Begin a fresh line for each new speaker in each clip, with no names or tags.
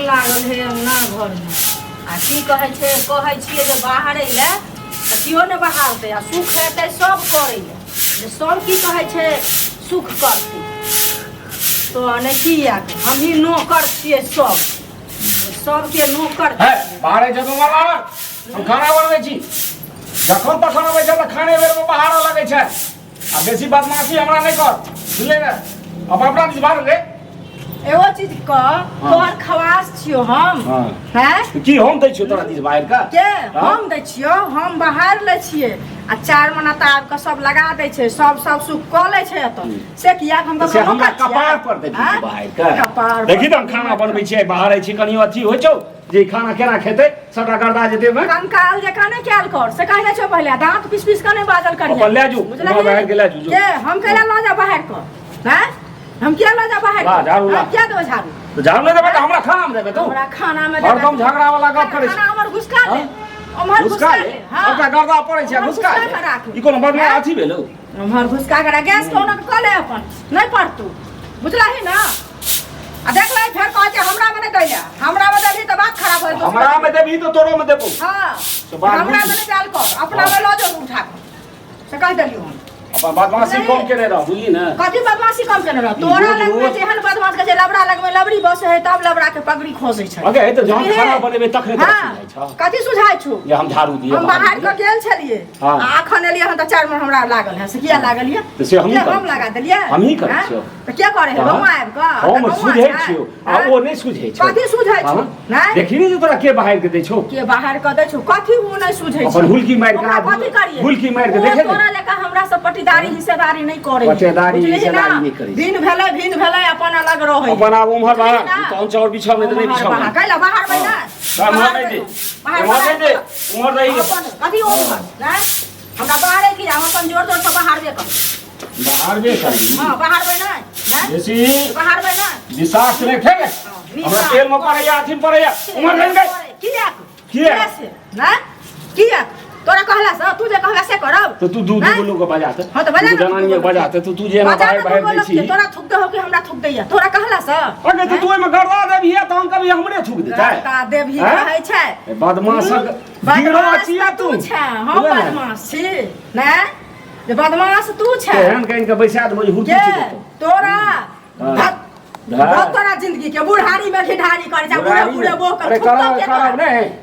लागल है अंगना घर में आ की कहै छियै जे बाहर अइले तऽ कियो ने बहारतै आ सुख हेतै सब करै ले जे सब की कहै छै सुख करतै तो ने की हम ही नौकर छियै सबके नौकर
बाहर जब हम खाना बनबै छी जखन तखन अबै छै तऽ खाने बेर में बाहर लगै छै आ बेसी बदमाशी हमरा नहीं कर बुझले ने अब अपना दिस बाहर ले
एगो चीज का तोहर खवास छियो हम हैं
की हम दै छियो तोरा दिस बाहर का
के हम दै छियो हम बाहर ले छियै आ 4 महीना त आब के सब लगा दै छै सब सुख क लै छै एत से किया हम
से हमरा कपार पर दे बाहर का कपार देखि त हम खाना बनबै छियै बाहर छी कनी अथी होइ छौ जे खाना केना खेतै सबटा गर्दा जेते में
कंकाल जका ने कैल कर से कहले छौ पहले दांत पिस के नहीं बाजल करिया
अपन ले जो बाहर के ले जो
के हम केला ल जा बाहर को हैं हम क्या ला जा बाहर
झाड़ू ला
क्या दो झाड़ू
तो झाड़ू ले देबे त हमरा खाना में देबे तू
हमरा खाना में
और तुम झगड़ा वाला गप करे
खाना हमर घुसका ले हमर घुसका ले हां
सबटा गर्दा पड़े छै घुसका ई कोनो बदला अथी भेलो
हमर घुसका करा गैस कोना क ले अपन नहीं पड़तू बुझलाही ना आ देख ले फेर कह के हमरा में नहीं दैया हमरा में देबी त बात खराब होई
हमरा में देबी तो तोरो में देबो
हां हमरा में चाल कर अपना में लो जो उठा से कह देलियो हम
अपन बदमाशी कम केने रह बुझली ना
कथि बदमाशी कम केने रह तोरा लगमे जेहन बदमाश के जे लबड़ा लगमे लबड़ी बस है तब लबड़ा के पगड़ी खोसे छै
अगे त जहन खाना बनेबे तखने त सुझाय छ
कथि सुझाय छु
जे हम झाड़ू दिए
हम बाहर के गेल छलिए आ अखन एलिए हम त 4 में हमरा लागल है से किया लागल ये
त से हम
लगा देलिए
हम ही करै छियो
त क्या करे है हम आब का
हम सुझै छियो आ ओ नहीं सुझै छ
कथि सुझै छु नहीं
देखि नहीं तोरा के बाहर के दै छौ
के बाहर के दै छु कथि वो नहीं सुझै छ
अपन हुलकी मार के
कथि करिए
हुलकी मार के देखे
तोरा लेका हमरा सब पट्टीदारी हिस्सेदारी नहीं करे
पट्टीदारी हिस्सेदारी नहीं करे
दिन भेलै अपन अलग रहै
अपन आब उम्हर बाहर कौन चाउर बिछाव में नहीं बिछाव
कैला बाहर में ना
बाहर नहीं दे बाहर नहीं दे उम्हर रही
अपन कथि उम्हर ना हमरा बाहर की हम अपन जोर से बाहर बे कर
बाहर बे कर
हां बाहर में ना
जैसी
बाहर में ना
विशाख से ठेके हमरा तेल में पड़ैया अथी पड़ैया उम्हर नहीं गए
किया से ना किया तोरा कहला से तू जे कहला से करब
तो तू दूध बोलो को बजाते
हां तो बजा
जनानी बजाते तो तू जे ना बाहर दै छी
तोरा थुक दे हो कि हमरा थुक दैया तोरा कहला से
अरे तो तू में गर्दा देबी है त हम कभी हमरे थुक देता है
गर्दा देबी कहै छै
बदमाशक गिरो छिया तू
छै हम बदमाश छी ना जे बदमाश तू छै
एहन कहीं के बैसा दे हुटी छी
तोरा तोरा जिंदगी के बुढ़ारी में खिढारी करे जा बुढ़े वो कर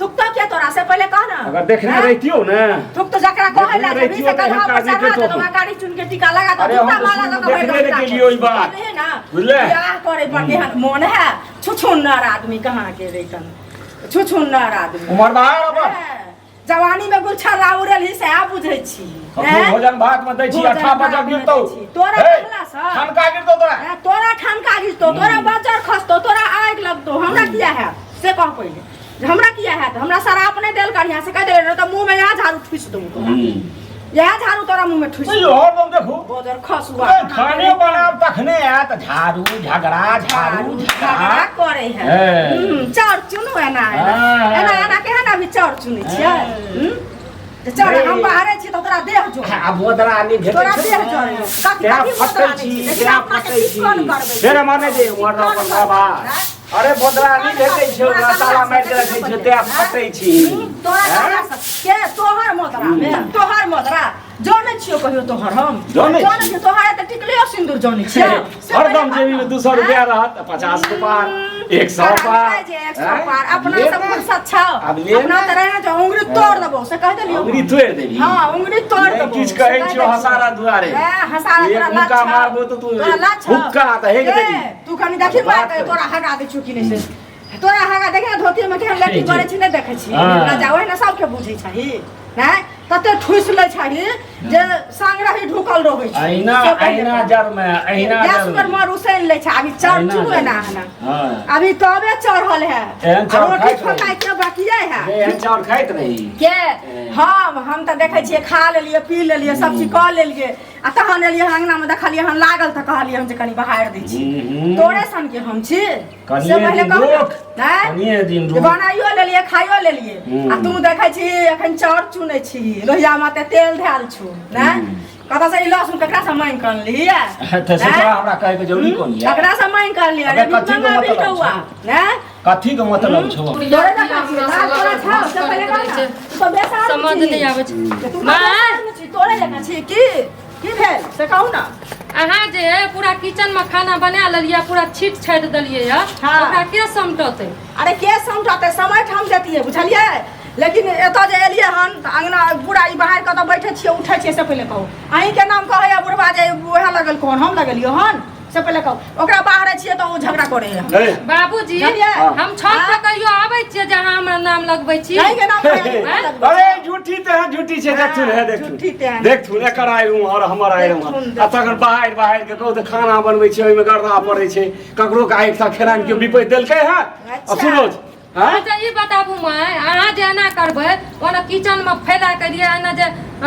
थुक तो क्या तोरा से पहले कह ना
अगर देखने रहतियो ना
थुक तो जकरा कहे ला जब से कहा बचा दे तो गाड़ी चुन के टीका लगा दो जूता माला लगा
देखने के लिए ओई बात
है ना
बुझले
क्या करे पड़े मन है छुछुन्नर आदमी कहां के रेकन छुछुन्नर आदमी
उमर बाहर अब
जवानी में गुच्छा लाउरल ही से आ बुझै छी
भोजन भात में दै छी 8 बजे गिरतौ
तोरा कहला से
ठनका गिरतौ
तोरा ठनका गिरतौ तोरा बचर खसतौ तोरा आग लगतौ हमरा किया है से कह पहिले हमरा किया है हमरा शराब नहीं देल करिया से कह दे त मुंह में यहां झाड़ू ठुस दू तोरा यहां झाड़ू तोरा मुंह में ठुस
यो और तुम देखो
बचर खसुआ
खाने बनाब तखने है त झाड़ू झगड़ा
करे है चार चुनु है ना एना के ना भी चार चुनी छियै चल हम बाहर छी त तोरा देह जो
आ बोदरा नहीं भेटै
तोरा देह जो
क्या फटै छी क्या फटै छी तेरे माने दे उमर अपन बाबा अरे बोदरा नहीं भेटै छै ताला मार के रखै छै ते फटै छी
तोरा के तोहर मोदरा जाने छियो कहियो तोहर हम
जाने
छियो तोहर त टिकलियो सिंदूर जाने छियो
हरदम जेबी में 200 रुपया रहत 50 के पार 100 पार
100 पार अपना सब फुर्सत छ अपना त रहना जो उंगली तोड़ देबो से कह देलियो
उंगली तोड़ देबी
हां उंगली तोड़ देबो
किछ कहै छियो हसारा दुआरे
हसारा
एक मुका मारबो तो तू हुक्का त हेग देबी
तू कनी देखि बात तोरा हगा दे छु कि नहीं से तोरा हगा देखे धोती में केहन लट्टी करे छी नहीं देखे छी ना जाओ ना सबके बुझै छही ना तते ठुस ले छही जे सांगरही ढुकल रहै छै
आईना जर में
गैस पर मार उसेन ले छै अभी चढ़ चुके ना है अभी तबे चढ़ल है रोटी ठोकाई के बाकी है
एहन चाउर खाइत रही
के हम त देखे छियै खा लेलिए पी लेलिए सब चीज क लेलिए आ तहन एलिए अंगना में देखलिए हम लागल त कहलिए हम जे कनी बहार दै छी तोरे सन के हम छी से पहले
कनिए दिन
रुक बनाइयो लेलिए खाइयो लेलिए आ तू देखे छी एखन चाउर चुनै छी लोहिया में तेल धैल छु ना कतऽ से ई लहसुन ककरा से मांग कर लिया
तो से तोरा हमरा कहे के जरूरी कोन है
ककरा से मांग कर लिया
अबे कथी के मतलब
हुआ हैं
कथी के मतलब छौ
तोरे ना तोरा छौ से पहले का तो बेसा
समझ नहीं आबै छै
मां तोरे लेना छी की भेल से कहू ना
अहाँ जे पूरा किचन में खाना बना लेलिए पूरा छीट छाट देलिए है ओकरा के समटते
अरे के समटते समय ठाम देतिए बुझलिए लेकिन एतऽ जे एलिए हन अंगना पूरा ई बाहर कतऽ बैठे छिए उठे छिए से पहले कहू अहीं के नाम कहैया बुढ़वा जे ओहे लगल कोन हम लगलियो हन से पहले कहू ओकरा बाहर छिए तऽ ओ झगड़ा करे है
बाबूजी हम छत पे कहियो आबै छिए जहां हमरा नाम लगबै छी
अहीं के नाम
अरे झूठी ते है झूठी छै देख तू है देख तू एकर आइ रूम और हमर आइ रूम आ तखन बाहर के कहू त खाना बनबै छै ओइ में गर्दा पड़ै छै ककरो के आइ तक खेरान के बिपै देलकै है आ सुनो
अच्छा ई बताबू मैं अहाँ जे एना करबै ओना किचन में फैला के दिए एना जे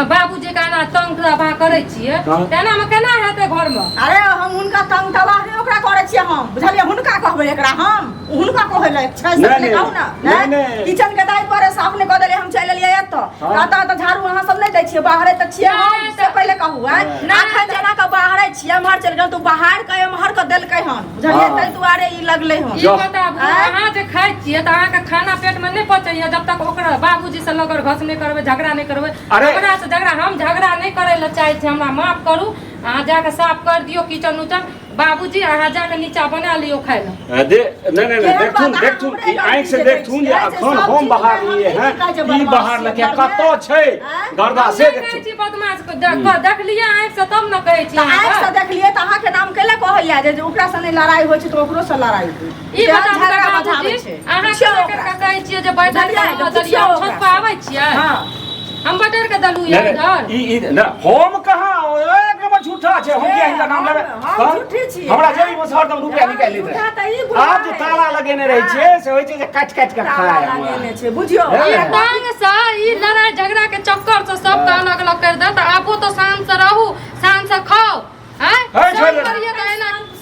बाबूजी के एना तंग दबा करै छिए तेना में केना हेतै घर में
अरे हम हुनका तंग दबा नहि ओकरा करै छिए हम बुझलिए हुनका कहबै एकरा हम हुनका कहै लै छै से कहू ना किचन के दाइ पर साफ ने क देलिए हम चलि एलिए एतऽ आता त झाड़ू अहाँ सब नहि दै छिए बाहरे त छिए हम से पहले कहू है अखन जना के बाहरे छिए एमहर चलि गेल तू बाहर के एमहर के देलकै हन बुझलिए तै दुआरे ई लगलै हन
ई बताबू अहाँ जे खाइ छिए त अहाँ के खाना पेट में नहीं पचैया जब तक ओकरा बाबूजी से लगर घस नहीं करबै झगड़ा नहीं करबै हमरा से झगड़ा हम झगड़ा नहीं करे ला चाहे छी हमरा माफ करू अहाँ जाके साफ कर दियो किचन उचन बाबूजी अहाँ जाके नीचा बना लियो खाय ला
दे नहीं देख तू ई आंख से देख तू जे अखन हम बाहर लिए हैं ई बाहर लके कतो छै गर्दा से देख
कहै छी बदमाश को देख लिया आंख से तब न कहै छी
आंख से देख लिए त अहाँ के नाम केले कहैया जे ओकरा से नहीं लड़ाई होय छै त ओकरो से लड़ाई होय
ई झगड़ा बाबूजी अहाँ के कहै छिए जे बैठल दलिया छत पर आबै छिए हां हम बटर के दलू इधर
ई हम कहां एक नंबर झूठा छै हम के इनका नाम लेबे
हम झूठी छी
हमरा जेबी में हरदम रुपया निकाल लेते आज ताला लगेने रहै छै से होय छै जे काट काट के खाय
लगेने छै बुझियो
ई टांग से ई लड़ाई झगड़ा के चक्कर से सब का अलग अलग कर दे त आबो तो शांत से रहू शांत से खाओ हैं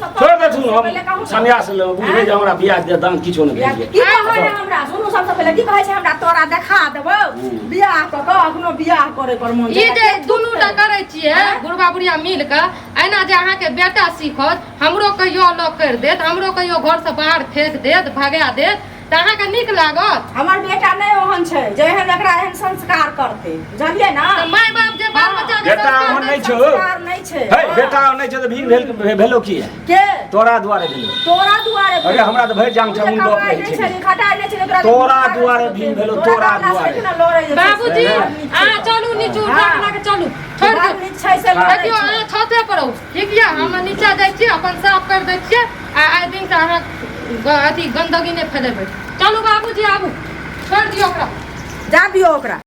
छोड़ दे तू हम संन्यास ले बुझबे जे हमरा बियाह दे दाम किछो नै भेल
की कहै हमरा सुनु सबसे पहले की कहै छै हमरा तोरा देखा देबो बियाह क के अखनो बियाह करे पर मन
ई जे दुनूटा करै छिए बुढ़वा बुढ़िया मिल के एना जे अहाँ के बेटा सीखत हमरो कहियो अलग कर देत हमरो कहियो घर से बाहर फेंक देत भगा देत त अहाँ के नीक लागत
हमर बेटा नै ओहन छै जे एहन एकरा एहन संस्कार करते बुझलिए ना
त माय बाप जे बाल बच्चा के
बेटा ओहन नै छौ
संस्कार नै छै
हे बेटा नै छै त भीड़ भेलो की
के
तोरा दुआरे भेलो
तोरा दुआरे
अरे हमरा त भरि जाम छमुन गप नै छै
खटाई नै छै
तोरा दुआरे भीड़ भेलो तोरा दुआरे
बाबूजी आ चलू नीचू उठा के चलू छोड़ दे
नीचे से
देखियो अहाँ छते पर ठीक या हम नीचा जाइ छी अपन साफ कर दै छियै आ आइ दिन से अहाँ अथी गंदगी नै फैलेबै चलू बाबूजी आबू छोड़ दियो ओकरा
जा दियो ओकरा